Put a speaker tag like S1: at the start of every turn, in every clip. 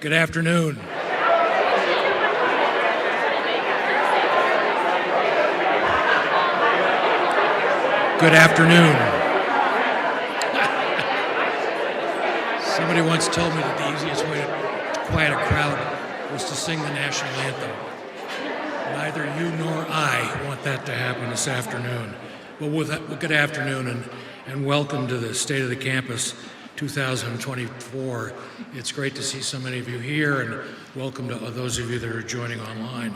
S1: Good afternoon. Good afternoon. Somebody once told me that the easiest way to quiet a crowd was to sing the national anthem. Neither you nor I want that to happen this afternoon. Well, good afternoon and welcome to the State of the Campus 2024. It's great to see so many of you here, and welcome to those of you that are joining online.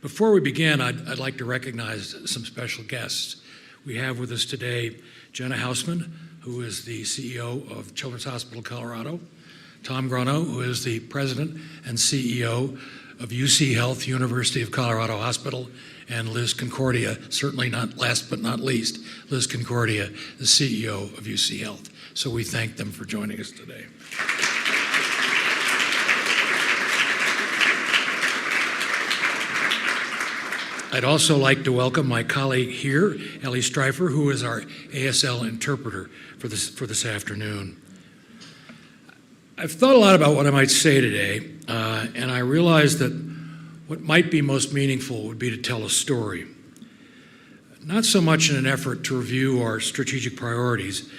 S1: Before we begin, I'd like to recognize some special guests. We have with us today Jenna Hausman, who is the CEO of Children's Hospital Colorado, Tom Grunow, who is the President and CEO of UC Health, University of Colorado Hospital, and Liz Concordia, certainly not last but not least, Liz Concordia, the CEO of UC Health. So we thank them for joining us today. I'd also like to welcome my colleague here, Ellie Streifer, who is our ASL interpreter for this afternoon. I've thought a lot about what I might say today, and I realized that what might be most meaningful would be to tell a story. Not so much in an effort to review our strategic priorities,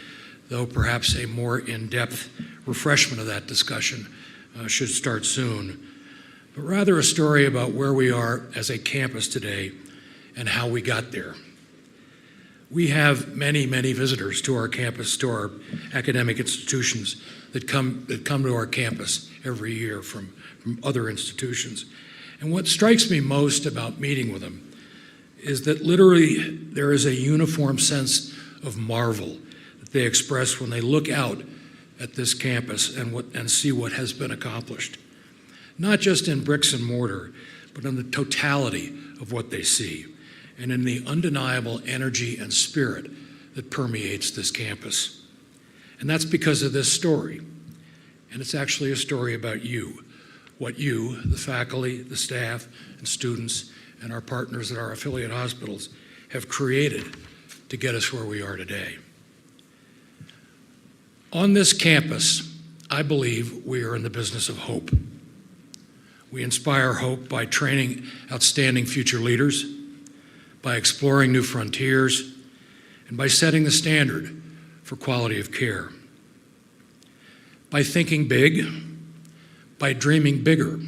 S1: though perhaps a more in-depth refreshment of that discussion should start soon, but rather a story about where we are as a campus today and how we got there. We have many, many visitors to our campus, to our academic institutions that come to our campus every year from other institutions. And what strikes me most about meeting with them is that literally there is a uniform sense of marvel that they express when they look out at this campus and see what has been accomplished. Not just in bricks and mortar, but in the totality of what they see, and in the undeniable energy and spirit that permeates this campus. And that's because of this story. And it's actually a story about you, what you, the faculty, the staff, and students, and our partners at our affiliate hospitals have created to get us where we are today. On this campus, I believe we are in the business of hope. We inspire hope by training outstanding future leaders, by exploring new frontiers, and by setting the standard for quality of care. By thinking big, by dreaming bigger,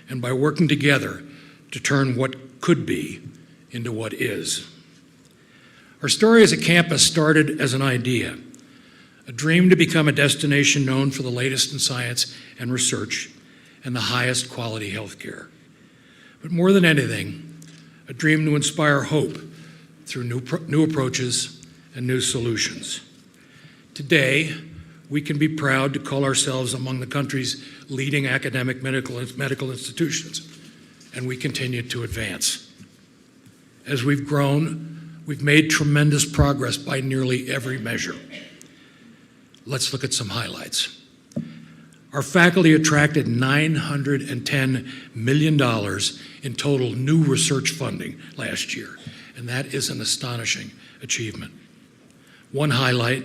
S1: and by working together to turn what could be into what is. Our story as a campus started as an idea, a dream to become a destination known for the latest in science and research, and the highest quality health care. But more than anything, a dream to inspire hope through new approaches and new solutions. Today, we can be proud to call ourselves among the country's leading academic medical institutions, and we continue to advance. As we've grown, we've made tremendous progress by nearly every measure. Let's look at some highlights. Our faculty attracted $910 million in total new research funding last year, and that is an astonishing achievement. One highlight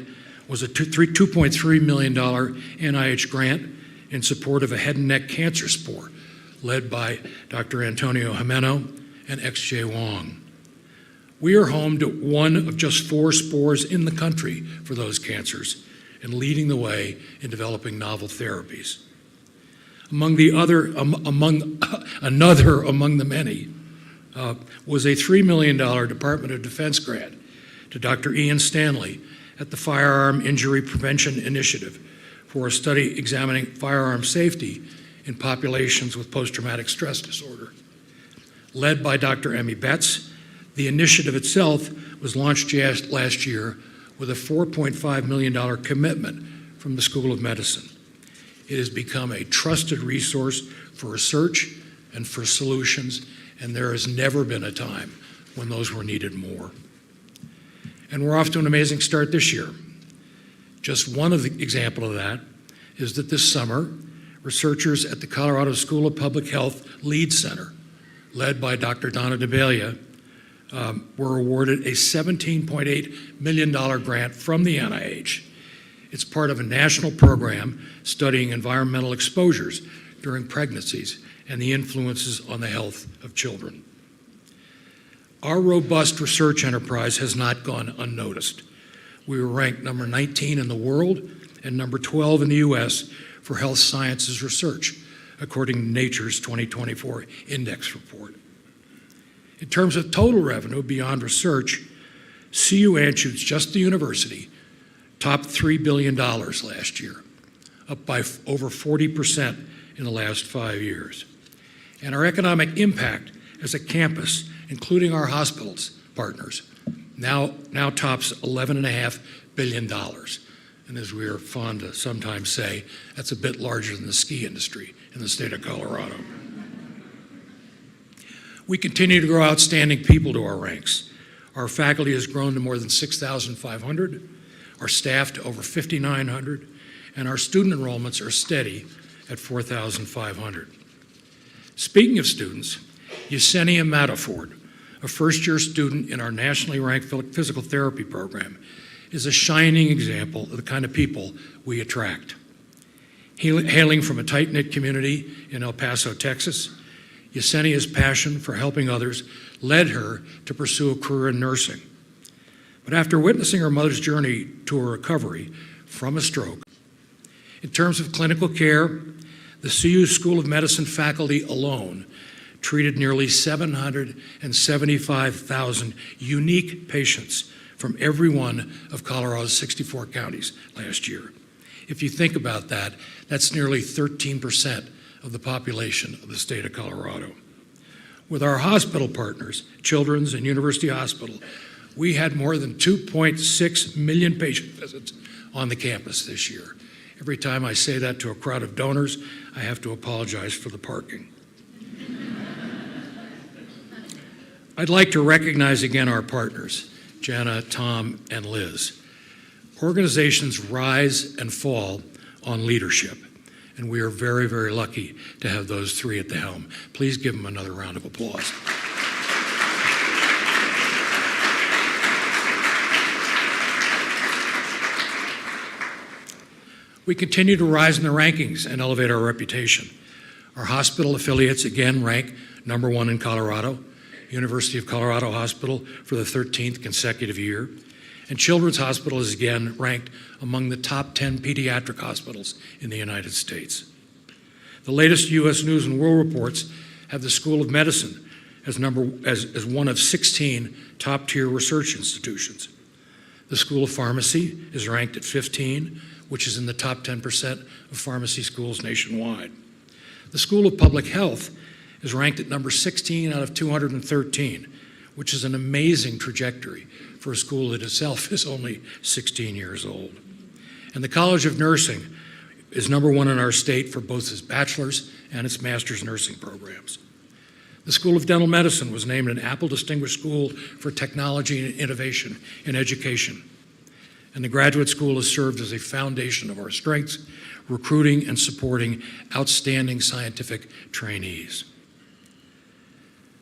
S1: was a $2.3 million NIH grant in support of a head and neck cancer spore led by Dr. Antonio Jimeno and XJ Wong. We are home to one of just 4 spores in the country for those cancers, and leading the way in developing novel therapies. Among the many was a $3 million Department of Defense grant to Dr. Ian Stanley at the Firearm Injury Prevention Initiative for a study examining firearm safety in populations with post-traumatic stress disorder. Led by Dr. Emmy Betts, the initiative itself was launched last year with a $4.5 million commitment from the School of Medicine. It has become a trusted resource for research and for solutions, and there has never been a time when those were needed more. And we're off to an amazing start this year. Just one example of that is that this summer, researchers at the Colorado School of Public Health Lead Center, led by Dr. Donna DeBelia, were awarded a $17.8 million grant from the NIH It's part of a national program studying environmental exposures during pregnancies and the influences on the health of children. Our robust research enterprise has not gone unnoticed. We were ranked number 19 in the world and number 12 in the US for health sciences research, according to Nature's 2024 index report. In terms of total revenue beyond research, CU Anschutz, just the university, topped $3 billion last year, up by over 40% in the last 5 years. And our economic impact as a campus, including our hospitals partners, now tops $11.5 billion. And as we are fond to sometimes say, that's a bit larger than the ski industry in the state of Colorado. We continue to grow outstanding people to our ranks. Our faculty has grown to more than 6,500, our staff to over 5,900, and our student enrollments are steady at 4,500. Speaking of students, Yesenia Matterford, a first-year student in our nationally ranked physical therapy program, is a shining example of the kind of people we attract. Hailing from a tight-knit community in El Paso, Texas, Yesenia's passion for helping others led her to pursue a career in nursing. But after witnessing her mother's journey to her recovery from a stroke, in terms of clinical care, the CU School of Medicine faculty alone treated nearly 775,000 unique patients from every one of Colorado's 64 counties last year. If you think about that, that's nearly 13% of the population of the state of Colorado. With our hospital partners, Children's and University Hospital, we had more than 2.6 million patient visits on the campus this year. Every time I say that to a crowd of donors, I have to apologize for the parking. I'd like to recognize again our partners, Jana, Tom, and Liz. Organizations rise and fall on leadership, and we are very, very lucky to have those three at the helm. Please give them another round of applause. We continue to rise in the rankings and elevate our reputation. Our hospital affiliates again rank number 1 in Colorado, University of Colorado Hospital for the 13th consecutive year, and Children's Hospital is again ranked among the top 10 pediatric hospitals in the United States. The latest U.S. News and World Reports have the School of Medicine as one of 16 top-tier research institutions. The School of Pharmacy is ranked at 15, which is in the top 10% of pharmacy schools nationwide. The School of Public Health is ranked at number 16 out of 213, which is an amazing trajectory for a school that itself is only 16 years old. And the College of Nursing is number 1 in our state for both its bachelor's and its master's nursing programs. The School of Dental Medicine was named an Apple Distinguished School for Technology and Innovation in Education. And the Graduate School has served as a foundation of our strengths, recruiting and supporting outstanding scientific trainees.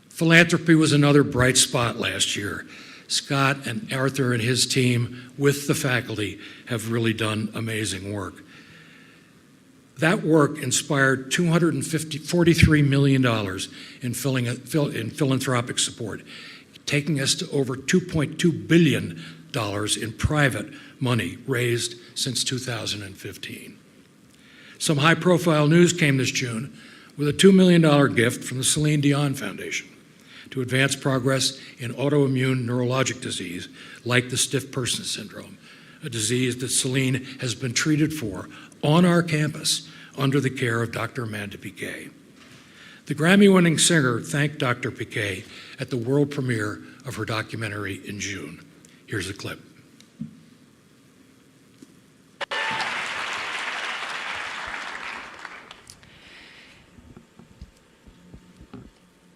S1: Philanthropy was another bright spot last year. Scott and Arthur and his team with the faculty have really done amazing work. That work inspired $243 million in philanthropic support, taking us to over $2.2 billion in private money raised since 2015. Some high-profile news came this June with a $2 million gift from the Celine Dion Foundation to advance progress in autoimmune neurologic disease like the stiff person syndrome, a disease that Celine has been treated for on our campus under the care of Dr. Amanda Piquet. The Grammy-winning singer thanked Dr. Piquet at the world premiere of her documentary in June. Here's a clip.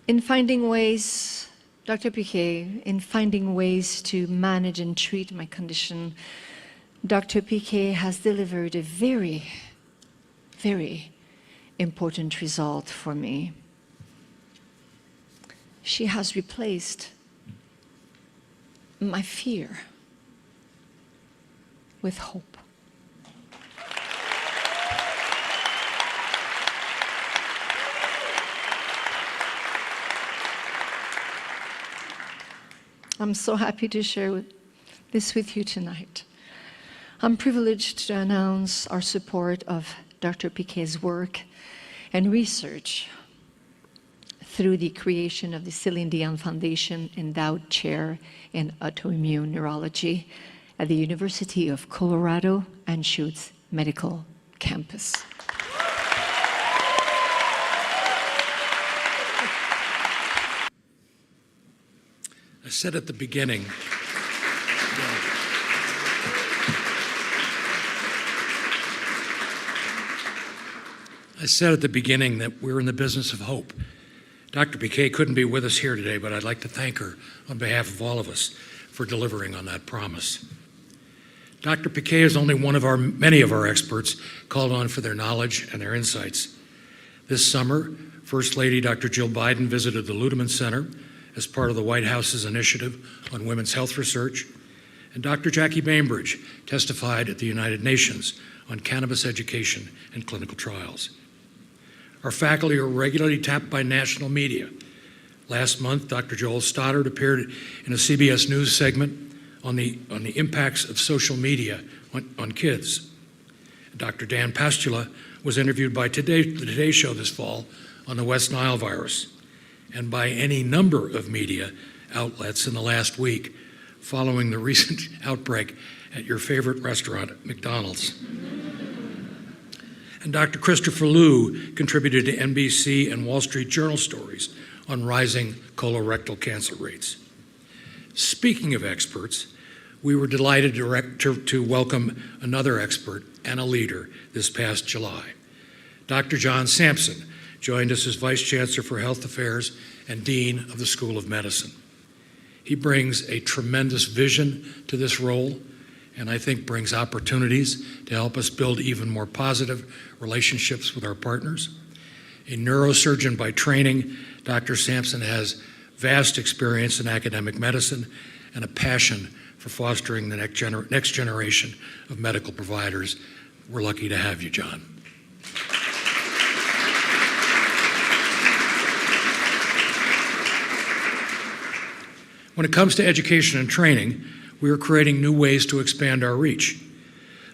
S2: In finding ways, Dr. Piquet, in finding ways to manage and treat my condition, Dr. Piquet has delivered a very, very important result for me. She has replaced my fear with hope. I'm so happy to share this with you tonight. I'm privileged to announce our support of Dr. Piquet's work and research through the creation of the Celine Dion Foundation Endowed Chair in Autoimmune Neurology at the University of Colorado Anschutz Medical Campus.
S1: I said at the beginning, that we're in the business of hope. Dr. Piquet couldn't be with us here today, but I'd like to thank her on behalf of all of us for delivering on that promise. Dr. Piquet is only one of many of our experts called on for their knowledge and their insights. This summer, First Lady Dr. Jill Biden visited the Ludeman Center as part of the White House's initiative on women's health research, and Dr. Jackie Bainbridge testified at the United Nations on cannabis education and clinical trials. Our faculty are regularly tapped by national media. Last month, Dr. Joel Stoddard appeared in a CBS News segment on the impacts of social media on kids. Dr. Dan Pastula was interviewed by the Today Show this fall on the West Nile virus, and by any number of media outlets in the last week following the recent outbreak at your favorite restaurant, McDonald's. And Dr. Christopher Liu contributed to NBC and Wall Street Journal stories on rising colorectal cancer rates. Speaking of experts, we were delighted to welcome another expert and a leader this past July. Dr. John Sampson joined us as Vice Chancellor for Health Affairs and Dean of the School of Medicine. He brings a tremendous vision to this role, and I think brings opportunities to help us build even more positive relationships with our partners. A neurosurgeon by training, Dr. Sampson has vast experience in academic medicine and a passion for fostering the next generation of medical providers. We're lucky to have you, John. When it comes to education and training, we are creating new ways to expand our reach.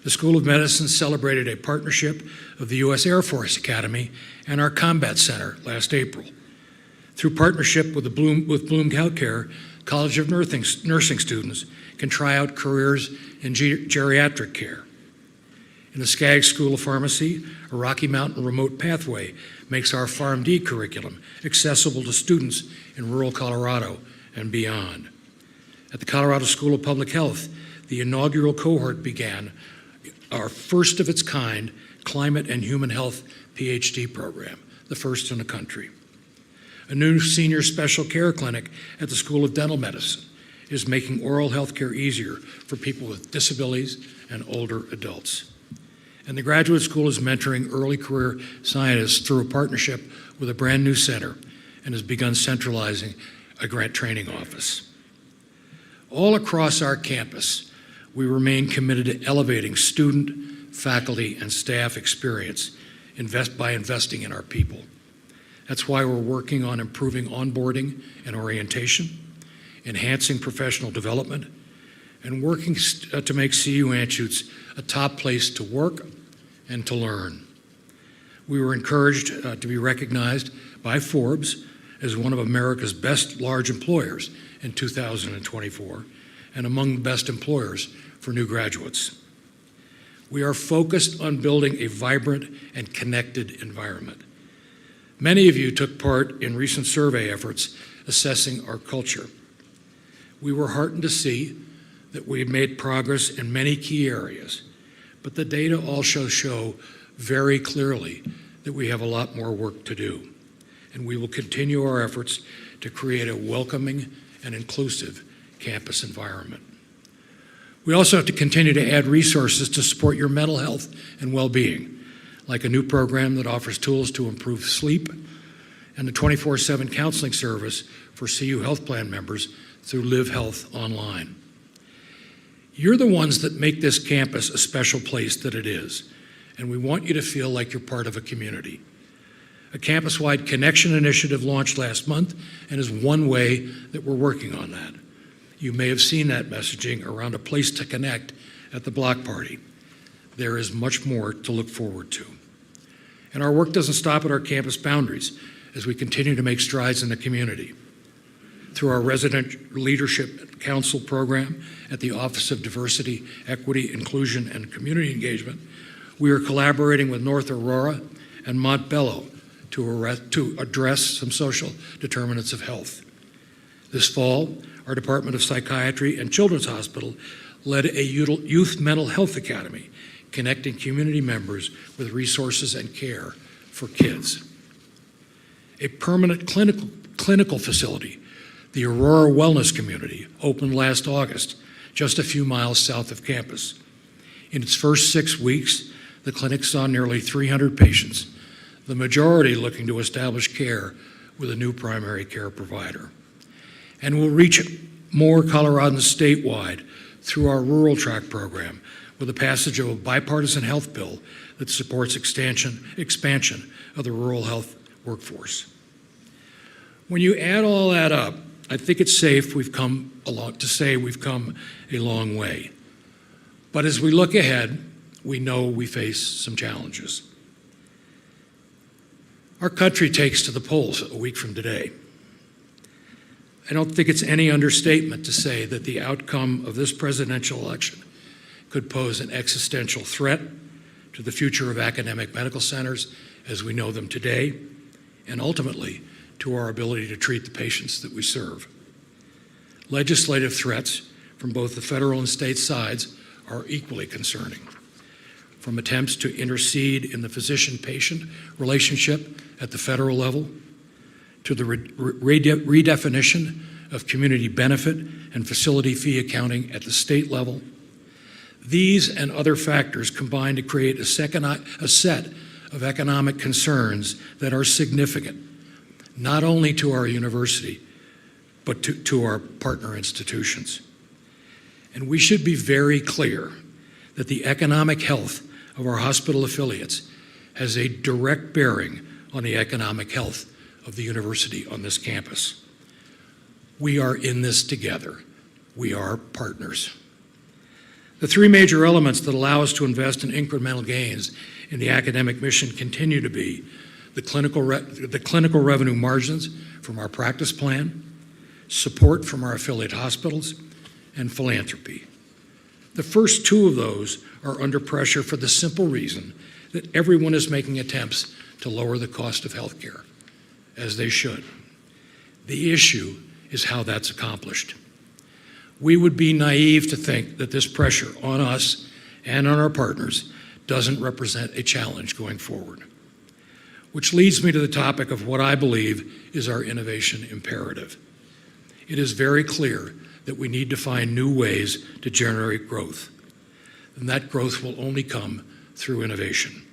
S1: The School of Medicine celebrated a partnership of the U.S. Air Force Academy and our Combat Center last April. Through partnership with Bloom Healthcare, College of Nursing students can try out careers in geriatric care. In the Skaggs School of Pharmacy, a Rocky Mountain remote pathway makes our PharmD curriculum accessible to students in rural Colorado and beyond. At the Colorado School of Public Health, the inaugural cohort began our first of its kind Climate and Human Health PhD program, the first in the country. A new senior special care clinic at the School of Dental Medicine is making oral health care easier for people with disabilities and older adults. And the graduate school is mentoring early career scientists through a partnership with a brand new center and has begun centralizing a grant training office. All across our campus, we remain committed to elevating student, faculty, and staff experience by investing in our people. That's why we're working on improving onboarding and orientation, enhancing professional development, and working to make CU Anschutz a top place to work and to learn. We were encouraged to be recognized by Forbes as one of America's best large employers in 2024 and among the best employers for new graduates. We are focused on building a vibrant and connected environment. Many of you took part in recent survey efforts assessing our culture. We were heartened to see that we had made progress in many key areas, but the data also show very clearly that we have a lot more work to do, and we will continue our efforts to create a welcoming and inclusive campus environment. We also have to continue to add resources to support your mental health and well-being, like a new program that offers tools to improve sleep and the 24/7 counseling service for CU Health Plan members through Live Health Online. You're the ones that make this campus a special place that it is, and we want you to feel like you're part of a community. A campus-wide connection initiative launched last month and is one way that we're working on that. You may have seen that messaging around a place to connect at the block party. There is much more to look forward to. And our work doesn't stop at our campus boundaries as we continue to make strides in the community. Through our Resident Leadership Council program at the Office of Diversity, Equity, Inclusion, and Community Engagement, we are collaborating with North Aurora and Montbello to address some social determinants of health. This fall, our Department of Psychiatry and Children's Hospital led a youth mental health academy, connecting community members with resources and care for kids. A permanent clinical facility, the Aurora Wellness Community, opened last August, just a few miles south of campus. In its first 6 weeks, the clinic saw nearly 300 patients, the majority looking to establish care with a new primary care provider. And we'll reach more Coloradans statewide through our Rural Track program with the passage of a bipartisan health bill that supports expansion of the rural health workforce. When you add all that up, I think it's safe to say we've come a long way. But as we look ahead, we know we face some challenges. Our country takes to the polls a week from today. I don't think it's any understatement to say that the outcome of this presidential election could pose an existential threat to the future of academic medical centers as we know them today, and ultimately to our ability to treat the patients that we serve. Legislative threats from both the federal and state sides are equally concerning, from attempts to intercede in the physician-patient relationship at the federal level, to the redefinition of community benefit and facility fee accounting at the state level. These and other factors combine to create a set of economic concerns that are significant, not only to our university, but to our partner institutions. And we should be very clear that the economic health of our hospital affiliates has a direct bearing on the economic health of the university on this campus. We are in this together. We are partners. The three major elements that allow us to invest in incremental gains in the academic mission continue to be the clinical revenue margins from our practice plan, support from our affiliate hospitals, and philanthropy. The first two of those are under pressure for the simple reason that everyone is making attempts to lower the cost of health care, as they should. The issue is how that's accomplished. We would be naive to think that this pressure on us and on our partners doesn't represent a challenge going forward. Which leads me to the topic of what I believe is our innovation imperative. It is very clear that we need to find new ways to generate growth, and that growth will only come through innovation.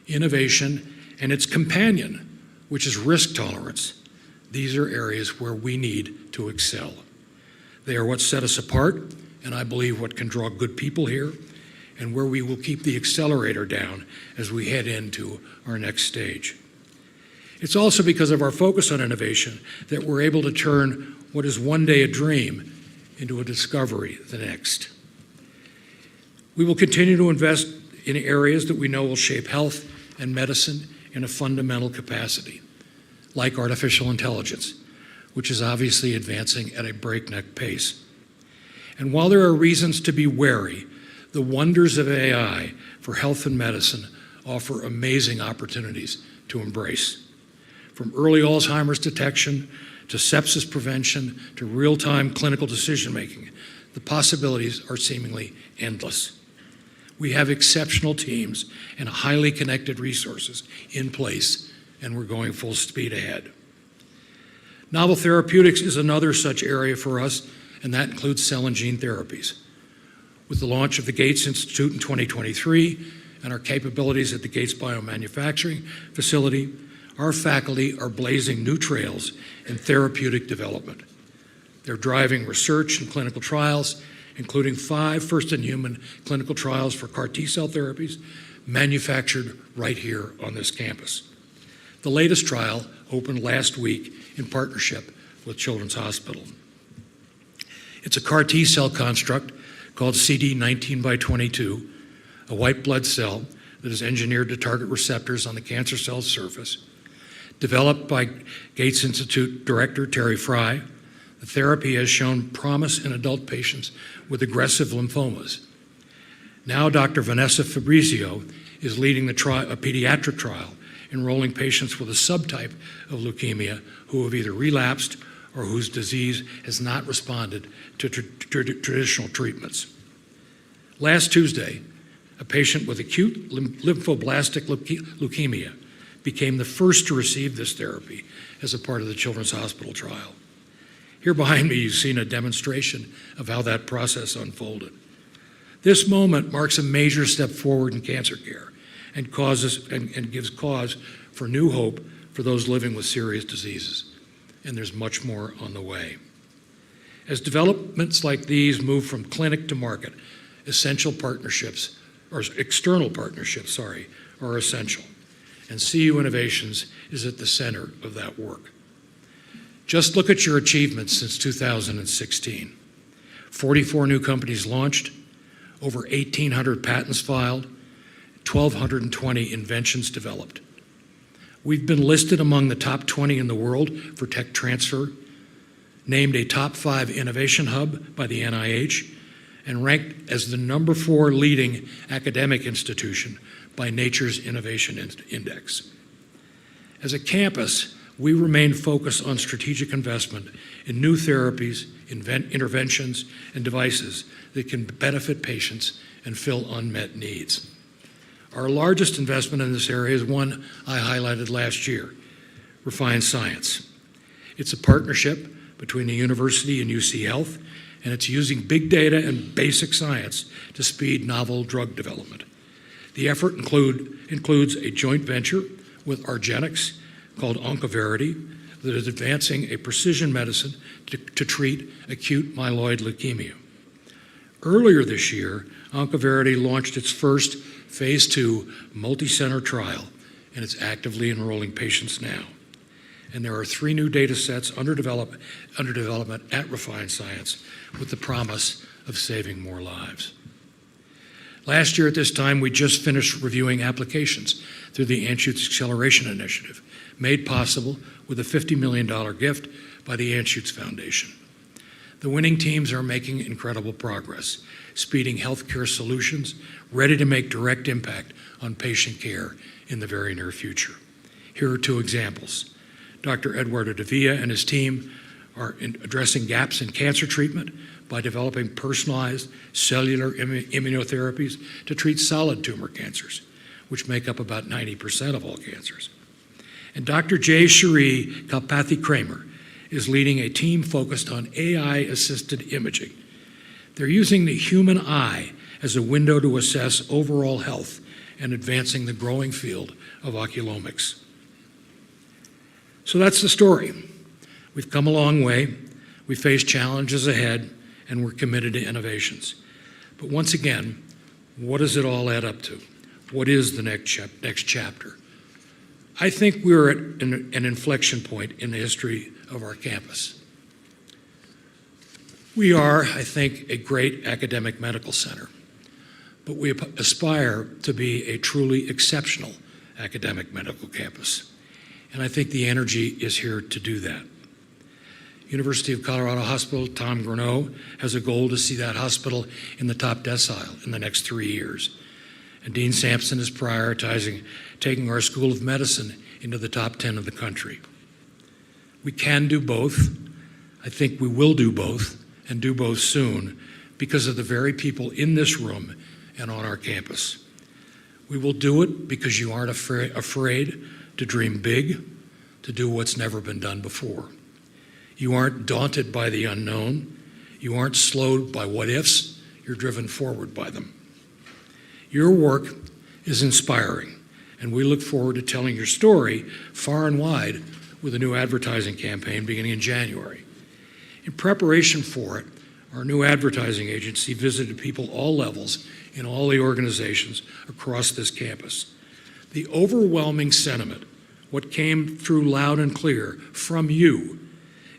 S1: Innovation and its companion, which is risk tolerance, these are areas where we need to excel. They are what set us apart, and I believe what can draw good people here, and where we will keep the accelerator down as we head into our next stage. It's also because of our focus on innovation that we're able to turn what is one day a dream into a discovery the next. We will continue to invest in areas that we know will shape health and medicine in a fundamental capacity, like artificial intelligence, which is obviously advancing at a breakneck pace. And while there are reasons to be wary, the wonders of AI for health and medicine offer amazing opportunities to embrace. From early Alzheimer's detection to sepsis prevention to real-time clinical decision-making, the possibilities are seemingly endless. We have exceptional teams and highly connected resources in place, and we're going full speed ahead. Novel therapeutics is another such area for us, and that includes cell and gene therapies. With the launch of the Gates Institute in 2023 and our capabilities at the Gates Biomanufacturing Facility, our faculty are blazing new trails in therapeutic development. They're driving research and clinical trials, including 5 first-in-human clinical trials for CAR T-cell therapies manufactured right here on this campus. The latest trial opened last week in partnership with Children's Hospital. It's a CAR T-cell construct called CD19x22, a white blood cell that is engineered to target receptors on the cancer cell's surface. Developed by Gates Institute Director Terry Fry, the therapy has shown promise in adult patients with aggressive lymphomas. Now Dr. Vanessa Fabrizio is leading a pediatric trial enrolling patients with a subtype of leukemia who have either relapsed or whose disease has not responded to traditional treatments. Last Tuesday, a patient with acute lymphoblastic leukemia became the first to receive this therapy as a part of the Children's Hospital trial. Here behind me, you've seen a demonstration of how that process unfolded. This moment marks a major step forward in cancer care and gives cause for new hope for those living with serious diseases. And there's much more on the way. As developments like these move from clinic to market, external partnerships, are essential. And CU Innovations is at the center of that work. Just look at your achievements since 2016. 44 new companies launched, over 1,800 patents filed, 1,220 inventions developed. We've been listed among the top 20 in the world for tech transfer, named a top 5 innovation hub by the NIH, and ranked as the number 4 leading academic institution by Nature's Innovation Index. As a campus, we remain focused on strategic investment in new therapies, interventions, and devices that can benefit patients and fill unmet needs. Our largest investment in this area is one I highlighted last year, Refine Science. It's a partnership between the university and UC Health, and it's using big data and basic science to speed novel drug development. The effort includes a joint venture with argenx called Oncoverity that is advancing a precision medicine to treat acute myeloid leukemia. Earlier this year, Oncoverity launched its first phase 2 multi-center trial, and it's actively enrolling patients now. And there are 3 new data sets under development at Refine Science with the promise of saving more lives. Last year at this time, we just finished reviewing applications through the Anschutz Acceleration Initiative, made possible with a $50 million gift by the Anschutz Foundation. The winning teams are making incredible progress, speeding healthcare solutions ready to make direct impact on patient care in the very near future. Here are 2 examples. Dr. Eduardo Davia and his team are addressing gaps in cancer treatment by developing personalized cellular immunotherapies to treat solid tumor cancers, which make up about 90% of all cancers. And Dr. Jay Cherie Kalpathy-Kramer is leading a team focused on AI-assisted imaging. They're using the human eye as a window to assess overall health and advancing the growing field of oculomics. So that's the story. We've come a long way. We face challenges ahead, and we're committed to innovations. But once again, what does it all add up to? What is the next chapter? I think we're at an inflection point in the history of our campus. We are, I think, a great academic medical center, but we aspire to be a truly exceptional academic medical campus. And I think the energy is here to do that. University of Colorado Hospital, Tom Greneau, has a goal to see that hospital in the top decile in the next 3 years. And Dean Sampson is prioritizing taking our School of Medicine into the top 10 of the country. We can do both. I think we will do both, and do both soon, because of the very people in this room and on our campus. We will do it because you aren't afraid to dream big, to do what's never been done before. You aren't daunted by the unknown. You aren't slowed by what-ifs. You're driven forward by them. Your work is inspiring, and we look forward to telling your story far and wide with a new advertising campaign beginning in January. In preparation for it, our new advertising agency visited people all levels in all the organizations across this campus. The overwhelming sentiment, what came through loud and clear from you,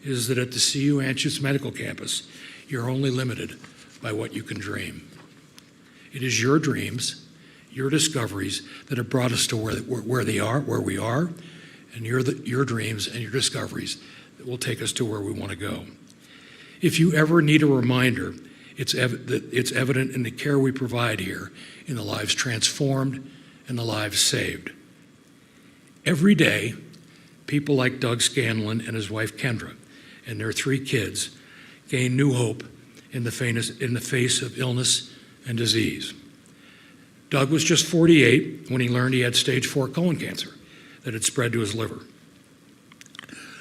S1: is that at the CU Anschutz Medical Campus, You're only limited by what you can dream. It is your dreams, your discoveries that have brought us to where we are, and your dreams and your discoveries that will take us to where we want to go. If you ever need a reminder, it's evident in the care we provide here, in the lives transformed and the lives saved. Every day, people like Doug Scanlon and his wife Kendra and their 3 kids gain new hope in the face of illness and disease. Doug was just 48 when he learned he had stage 4 colon cancer that had spread to his liver.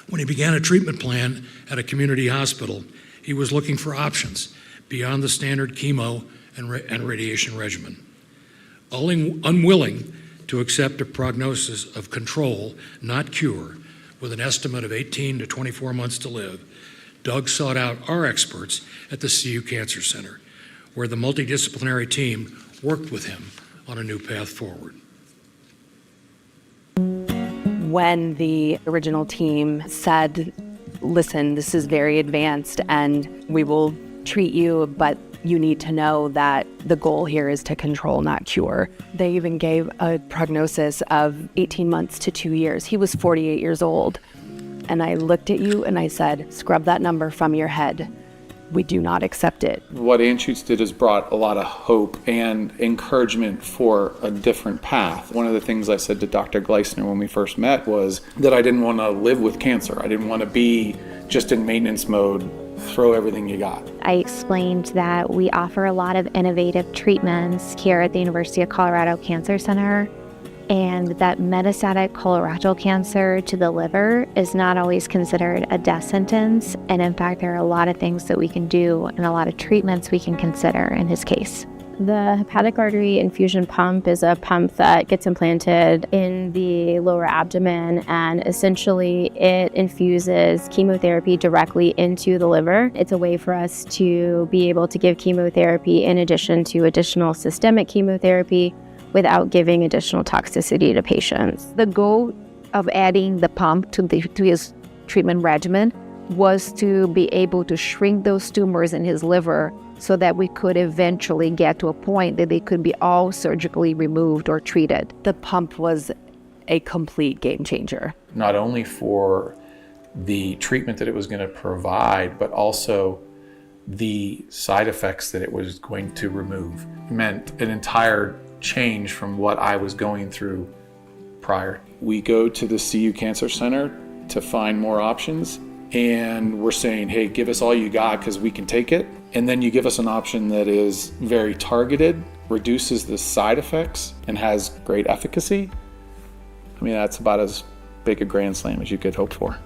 S1: When he began a treatment plan at a community hospital, he was looking for options beyond the standard chemo and radiation regimen. Unwilling to accept a prognosis of control, not cure, with an estimate of 18 to 24 months to live, Doug sought out our experts at the CU Cancer Center, where the multidisciplinary team worked with him on a new path forward.
S3: When the original team said, listen, this is very advanced and we will treat you, but you need to know that the goal here is to control, not cure. They even gave a prognosis of 18 months to 2 years. He was 48 years old. And I looked at you and I said, scrub that number from your head. We do not accept it.
S4: What Anschutz did is brought a lot of hope and encouragement for a different path. One of the things I said to Dr. Gleisner when we first met was that I didn't want to live with cancer. I didn't want to be just in maintenance mode, throw everything you got.
S5: I explained that we offer a lot of innovative treatments here at the University of Colorado Cancer Center, and that metastatic colorectal cancer to the liver is not always considered a death sentence. And in fact, there are a lot of things that we can do and a lot of treatments we can consider in his case.
S6: The hepatic artery infusion pump is a pump that gets implanted in the lower abdomen, and essentially it infuses chemotherapy directly into the liver. It's a way for us to be able to give chemotherapy in addition to additional systemic chemotherapy without giving additional toxicity to patients.
S2: The goal of adding the pump to his treatment regimen was to be able to shrink those tumors in his liver so that we could eventually get to a point that they could be all surgically removed or treated.
S3: The pump was a complete game changer.
S4: Not only for the treatment that it was going to provide, but also the side effects that it was going to remove. It meant an entire change from what I was going through prior. We go to the CU Cancer Center to find more options, and we're saying, hey, give us all you got because we can take it. And then you give us an option that is very targeted, reduces the side effects, and has great efficacy. I mean, that's about as big a grand slam as you could hope for.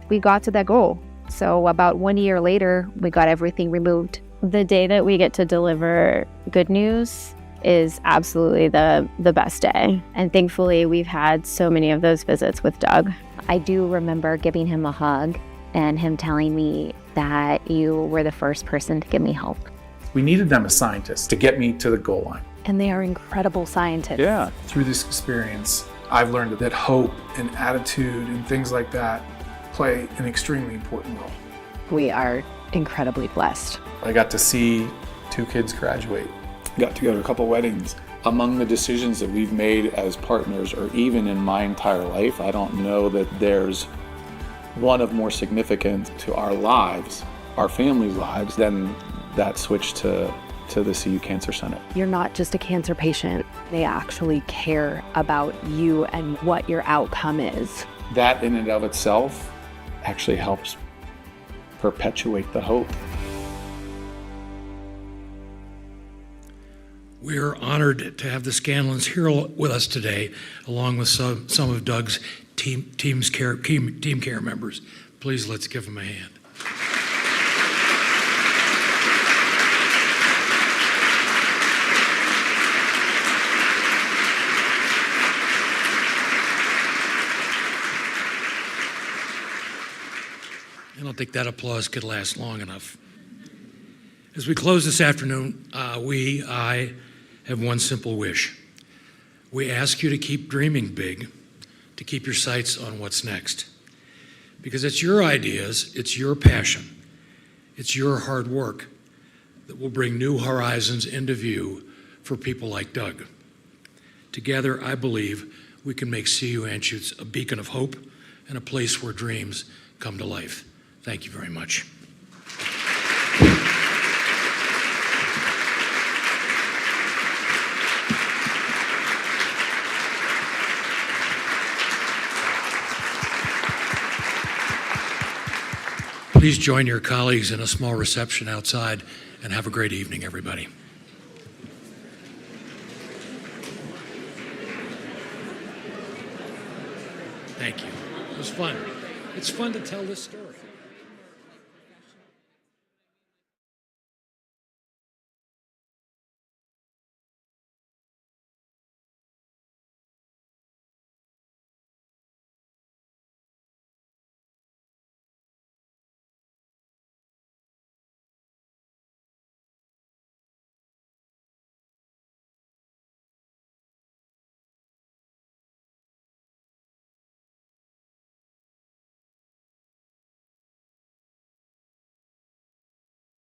S2: We got to that goal. So about 1 year later, we got everything removed.
S6: The day that we get to deliver good news is absolutely the best day. And thankfully, we've had so many of those visits with Doug.
S5: I do remember giving him a hug and him telling me that you were the first person to give me hope.
S4: We needed them as scientists to get me to the goal line.
S3: And they are incredible scientists.
S4: Yeah.
S7: Through this experience, I've learned that hope and attitude and things like that play an extremely important role.
S3: We are incredibly blessed.
S4: I got to see 2 kids graduate. Got to go to a couple weddings. Among the decisions that we've made as partners, or even in my entire life, I don't know that there's one of more significance to our lives, our family's lives, than that switch to the CU Cancer Center.
S3: You're not just a cancer patient. They actually care about you and what your outcome is.
S4: That in and of itself actually helps perpetuate the hope.
S1: We are honored to have the Scanlons here with us today, along with some of Doug's team care members. Please, let's give them a hand. I don't think that applause could last long enough. As we close this afternoon, I have one simple wish. We ask you to keep dreaming big, to keep your sights on what's next. Because it's your ideas, it's your passion, It's your hard work that will bring new horizons into view for people like Doug. Together, I believe we can make CU Anschutz a beacon of hope and a place where dreams come to life. Thank you very much. Please join your colleagues in a small reception outside and have a great evening, everybody. Thank you. It was fun. It's fun to tell this story.